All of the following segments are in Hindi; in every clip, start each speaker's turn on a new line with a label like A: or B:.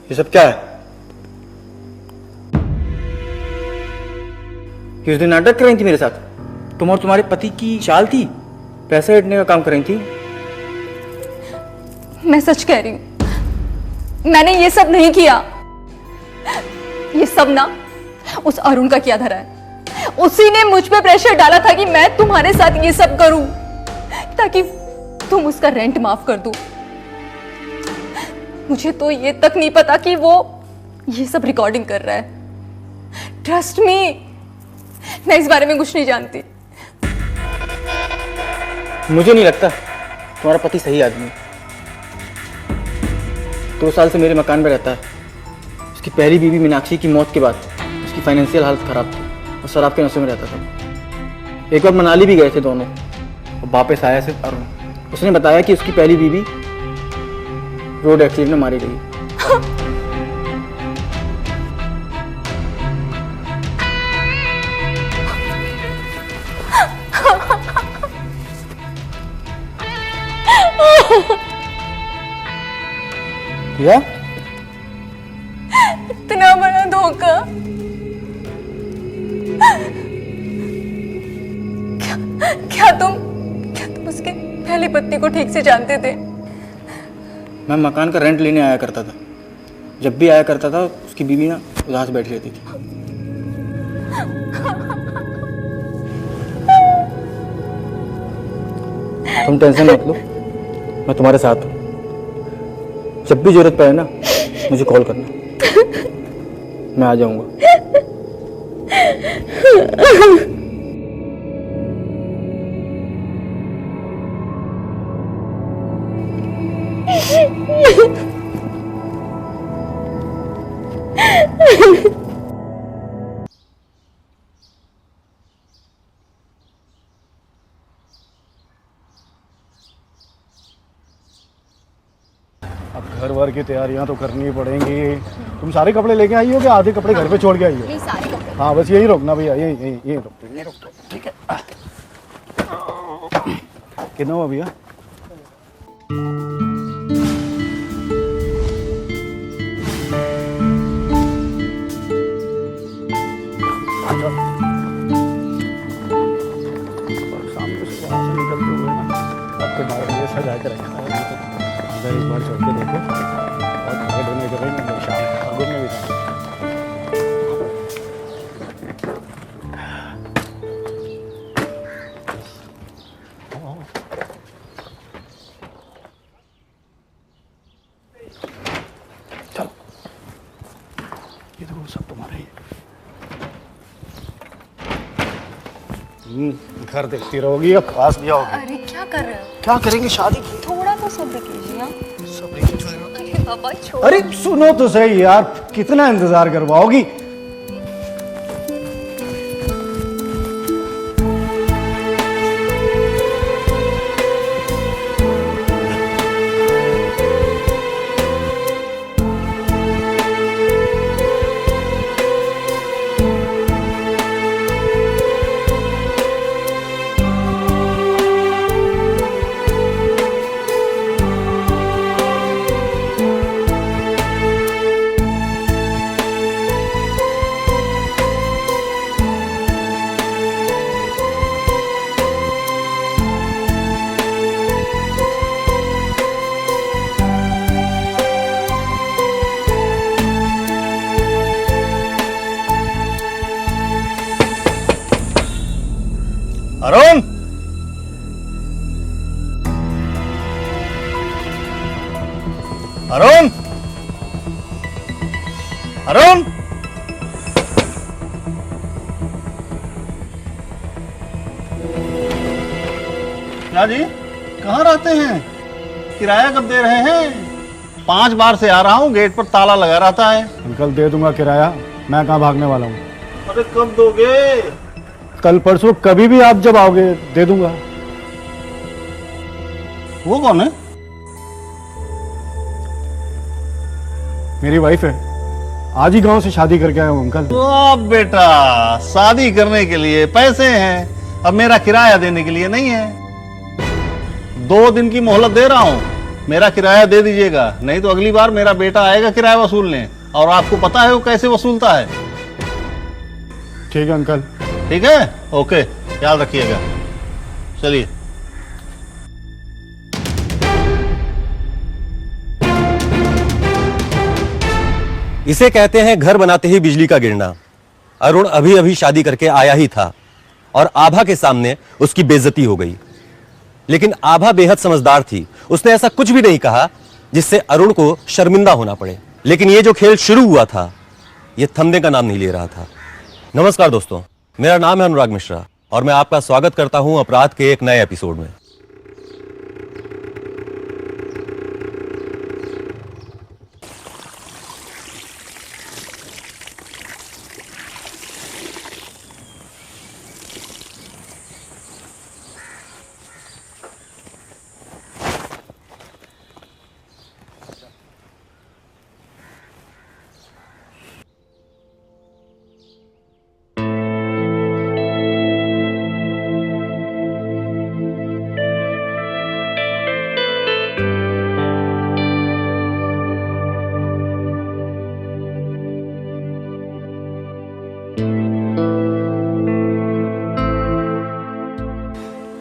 A: ये सब क्या है? कि उस दिन नाटक कर रही थी मेरे साथ? तुम और तुम्हारे पति की चाल थी, पैसे हटने का काम कर रही थी।
B: मैं सच कह रही हूं, मैंने ये सब नहीं किया। ये सब ना उस अरुण का किया धरा है। उसी ने मुझ पे प्रेशर डाला था कि मैं तुम्हारे साथ ये सब करूं ताकि तुम उसका रेंट माफ कर दो। मुझे तो ये तक नहीं पता कि वो ये सब रिकॉर्डिंग कर रहा है। ट्रस्ट मी, मैं इस बारे में कुछ नहीं जानती।
A: मुझे नहीं लगता तुम्हारा पति सही आदमी है। 2 साल से मेरे मकान में रहता है। उसकी पहली बीवी मीनाक्षी की मौत के बाद उसकी फाइनेंशियल हालत खराब थी और शराब के नशे में रहता था। एक बार मनाली भी गए थे दोनों और वापस आया सिर्फ अरुण। उसने बताया कि उसकी पहली बीवी रोड एक्सीडेंट में मारी गई। क्या?
B: इतना बड़ा धोखा। क्या तुम उसके पहली पत्नी को ठीक से जानते थे?
A: मैं मकान का रेंट लेने आया करता था। जब भी आया करता था उसकी बीवी ना उदास बैठी रहती थी। तुम टेंशन मत लो, मैं तुम्हारे साथ हूँ। जब भी जरूरत पड़े ना मुझे कॉल करना, मैं आ जाऊंगा।
C: अब घर वर की तैयारियां तो करनी ही पड़ेंगी। तुम सारे कपड़े लेके आई हो कि आधे कपड़े घर पे छोड़ के आई हो?
B: नहीं, सारे कपड़े।
C: हाँ बस यही रोकना भैया, यही रोक दो, यही रोक दो, ठीक है। कितना हुआ भैया? सामने से वहाँ से निकलते हुए ना आपके बारे में सजा कर अंदर एक बार चल के देखे और खड़े होने के बाद मैं शाम घूमने भी जाऊँ। चलो ये देखो सब तुम्हारे ही। घर देखती रहोगी या पास भी आओगी?
B: अरे क्या कर रहे हो?
C: क्या करेंगे शादी की?
B: थोड़ा तो सब्र कीजिए। अरे बाबा छोड़।
C: अरे सुनो तो सही यार, कितना इंतजार करवाओगी? अरुण, अरुण, अरुण, क्या जी कहाँ रहते हैं? किराया कब दे रहे हैं? 5 बार से आ रहा हूँ, गेट पर ताला लगा रहता है। अंकल दे दूंगा किराया, मैं कहाँ भागने वाला हूँ। अरे कब दोगे? कल परसों कभी भी आप जब आओगे दे दूंगा। वो कौन है? मेरी वाइफ है, आज ही गांव से शादी करके आया हूँ अंकल।
D: वाह बेटा, शादी करने के लिए पैसे हैं, अब मेरा किराया देने के लिए नहीं है। 2 दिन की मोहलत दे रहा हूँ, मेरा किराया दे दीजिएगा, नहीं तो अगली बार मेरा बेटा आएगा किराया वसूलने, और आपको पता है वो कैसे वसूलता है।
C: ठीक है अंकल।
D: ठीक है, ओके, ख्याल रखिएगा। चलिए।
E: इसे कहते हैं घर बनाते ही बिजली का गिरना। अरुण अभी अभी शादी करके आया ही था और आभा के सामने उसकी बेइज्जती हो गई। लेकिन आभा बेहद समझदार थी, उसने ऐसा कुछ भी नहीं कहा जिससे अरुण को शर्मिंदा होना पड़े। लेकिन ये जो खेल शुरू हुआ था, ये थमने का नाम नहीं ले रहा था। नमस्कार दोस्तों, मेरा नाम है अनुराग मिश्रा और मैं आपका स्वागत करता हूं अपराध के एक नए एपिसोड में।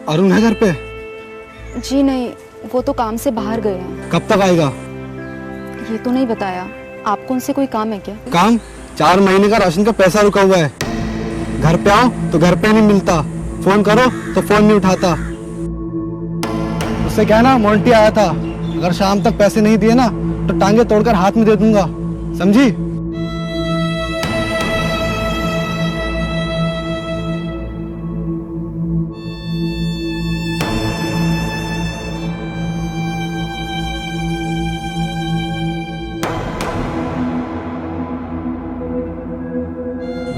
A: अरुण है घर पे?
B: जी नहीं, वो तो काम से बाहर गए हैं।
A: कब तक आएगा?
B: ये तो नहीं बताया। आपको उनसे कोई काम है क्या?
A: काम? 4 महीने का राशन का पैसा रुका हुआ है। घर पे आओ तो घर पे नहीं मिलता, फोन करो तो फोन नहीं उठाता। उससे कहना मोंटी आया था, अगर शाम तक पैसे नहीं दिए ना तो टांगे तोड़कर हाथ में दे दूंगा, समझी?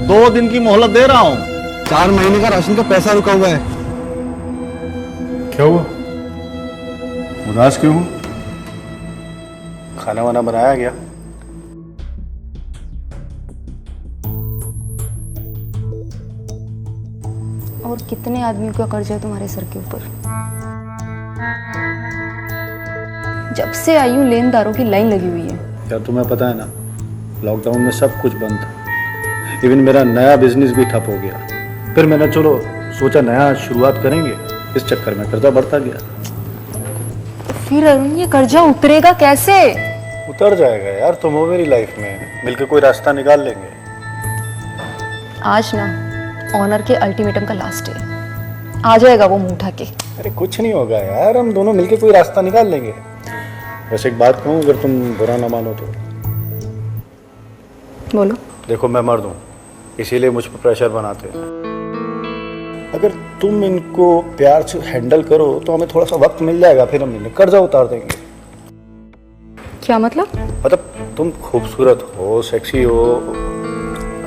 D: दो दिन की मोहलत दे रहा हूं।
A: 4 महीने का राशन का पैसा रुका हुआ है।
C: क्या हुआ? उदास क्यों हो? खाना वाना बनाया गया?
B: और कितने आदमियों का कर्जा है तुम्हारे सर के ऊपर? जब से आई हूँ लेनदारों की लाइन लगी हुई है।
C: यार तुम्हें पता है ना, लॉकडाउन में सब कुछ बंद था, इवन मेरा नया बिजनेस भी ठप हो गया। फिर मैंने चलो सोचा नया शुरुआत करेंगे, इस चक्कर में कर्जा बढ़ता गया।
B: तो फिर अरुण ये कर्जा उतरेगा कैसे?
C: उतर जाएगा यार, तुम हो मेरी लाइफ में, मिलकर कोई रास्ता निकाल लेंगे।
B: आज ना ऑनर के अल्टीमेटम का लास्ट है, आ जाएगा वो मुंह उठा के।
C: अरे कुछ नहीं होगा यार, हम दोनों मिलकर कोई रास्ता निकाल लेंगे। वैसे एक बात कहूँ, अगर तुम बुरा ना मानो तो।
B: बोलो।
C: देखो मैं मर्द हूँ, इसीलिए मुझ पर प्रेशर बनाते हैं। अगर तुम इनको प्यार से हैंडल करो तो हमें थोड़ा सा वक्त मिल जाएगा, फिर हम इन्हें कर्जा उतार देंगे।
B: क्या मतलब?
C: मतलब तुम खूबसूरत हो, सेक्सी हो,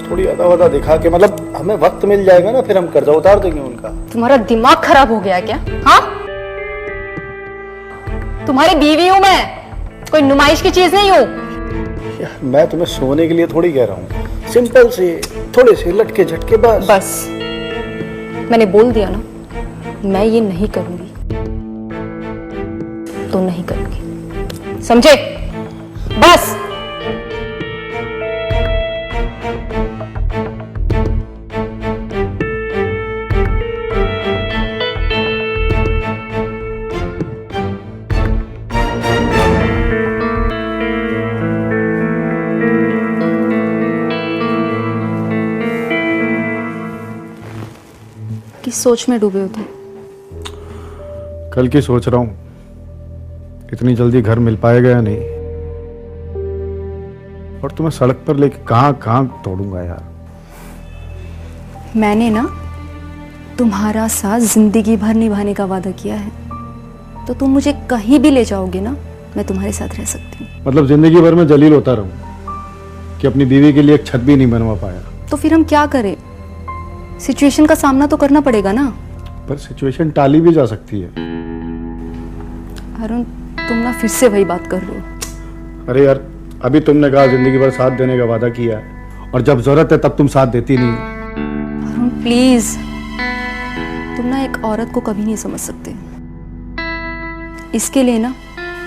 C: थोड़ी अदा वदा दिखा के, मतलब हमें वक्त मिल जाएगा ना, फिर हम कर्जा उतार देंगे उनका।
B: तुम्हारा दिमाग खराब हो गया क्या? हाँ, तुम्हारी बीवी हूं मैं, कोई नुमाइश की चीज नहीं हूं।
C: यार मैं तुम्हें सोने के लिए थोड़ी कह रहा हूँ, सिंपल से थोड़े से लटके झटके बस।
B: बस मैंने बोल दिया ना, मैं ये नहीं करूंगी तो नहीं करूंगी, समझे? बस। किस सोच में डूबे हो तुम?
C: कल की सोच रहा हूँ, इतनी जल्दी घर मिल पाएगा या नहीं, और तुम्हें सड़क पर लेके कहाँ कहाँ तोड़ूंगा यार।
B: मैंने ना तुम्हारा साथ जिंदगी भर निभाने का वादा किया है, तो तुम मुझे कहीं भी ले जाओगे ना, मैं तुम्हारे साथ रह सकती हूँ।
C: मतलब जिंदगी भर में जलील होता रहूं कि अपनी बीवी के लिए एक छत भी नहीं बनवा पाया।
B: तो फिर हम क्या करें? सिचुएशन का सामना तो करना पड़ेगा ना।
C: पर सिचुएशन टाली भी जा सकती है।
B: अरुण, तुम ना फिर से वही बात कर रहे हो।
C: अरे यार, अभी तुमने कहा जिंदगी भर साथ देने का वादा किया है, और जब जरूरत है तब तुम साथ देती नहीं हो।
B: अरुण प्लीज, तुम ना एक औरत को कभी नहीं समझ सकते। इसके लिए ना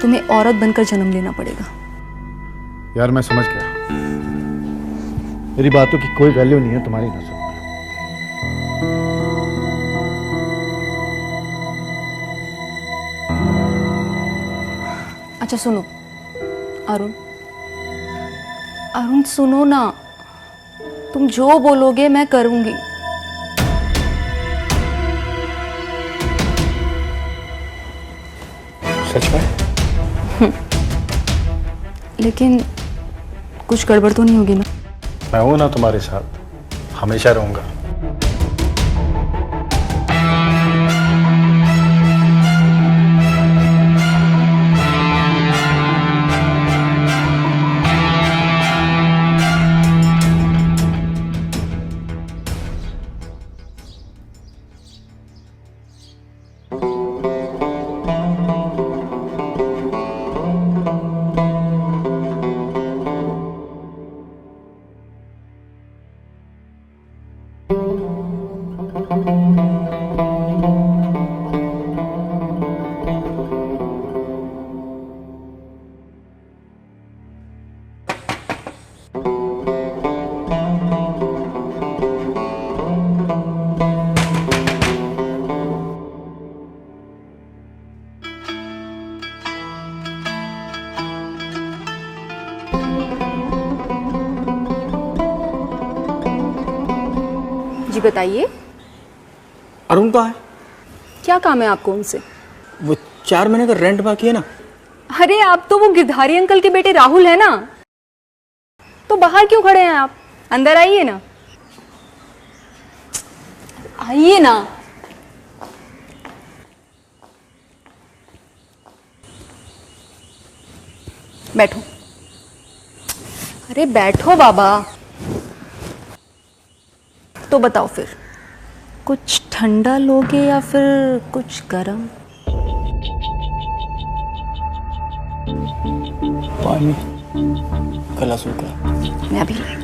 B: तुम्हें औरत बनकर जन्म लेना पड़ेगा।
C: यार मैं समझ गया, मेरी बातों की कोई वैल्यू नहीं है तुम्हारी नजर में।
B: अच्छा सुनो अरुण, अरुण सुनो ना, तुम जो बोलोगे मैं करूंगी।
C: सच में?
B: लेकिन कुछ गड़बड़ तो नहीं होगी ना?
C: मैं हूं ना तुम्हारे साथ, हमेशा रहूंगा।
B: जी बताइए,
A: अरुण कहाँ है?
B: क्या काम है आपको उनसे?
A: वो 4 महीने का रेंट बाकी है ना।
B: अरे आप तो वो गिरधारी अंकल के बेटे राहुल है ना, तो बाहर क्यों खड़े हैं आप? अंदर आइए ना, आइए ना। बैठो। अरे बैठो बाबा। तो बताओ फिर, कुछ ठंडा लोगे या फिर कुछ गरम?
A: पानी गला सूखा।
B: मैं अभी लाई।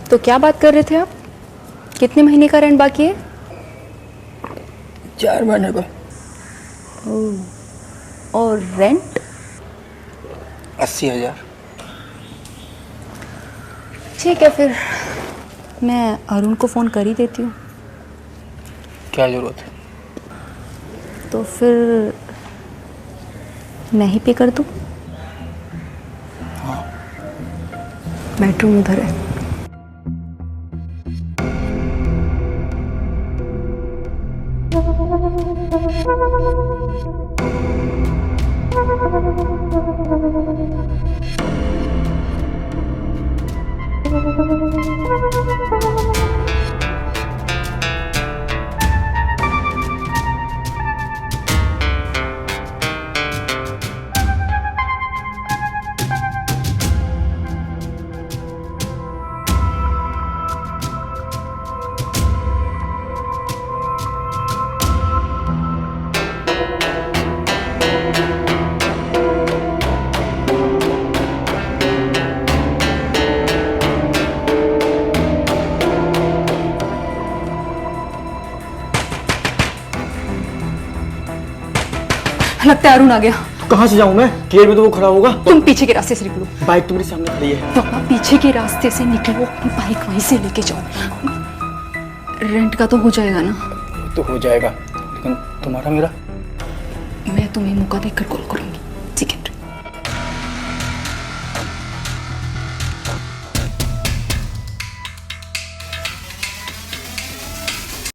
B: तो क्या बात कर रहे थे आप? कितने महीने का रेंट बाकी है?
A: 4 महीने का।
B: और रेंट?
A: 80,000।
B: ठीक है, फिर मैं अरुण को फ़ोन कर ही देती हूँ।
A: क्या जरूरत है?
B: तो फिर मैं ही पे कर दूँ?
A: हाँ।
B: बेडरूम उधर है। लगता है अरुण आ गया।
A: कहाँ से जाऊँ मैं? गेट में तो वो खड़ा होगा।
B: तुम पीछे के रास्ते से निकलो।
A: बाइक तुम्हारे सामने खड़ी है।
B: पापा पीछे के रास्ते से निकलो, अपनी बाइक वहीं से लेके जाओ। रेंट का तो हो जाएगा ना?
A: तो हो जाएगा, लेकिन तुम्हारा मेरा?
B: मैं तुम्हें मौका देकर कॉल करूंगी।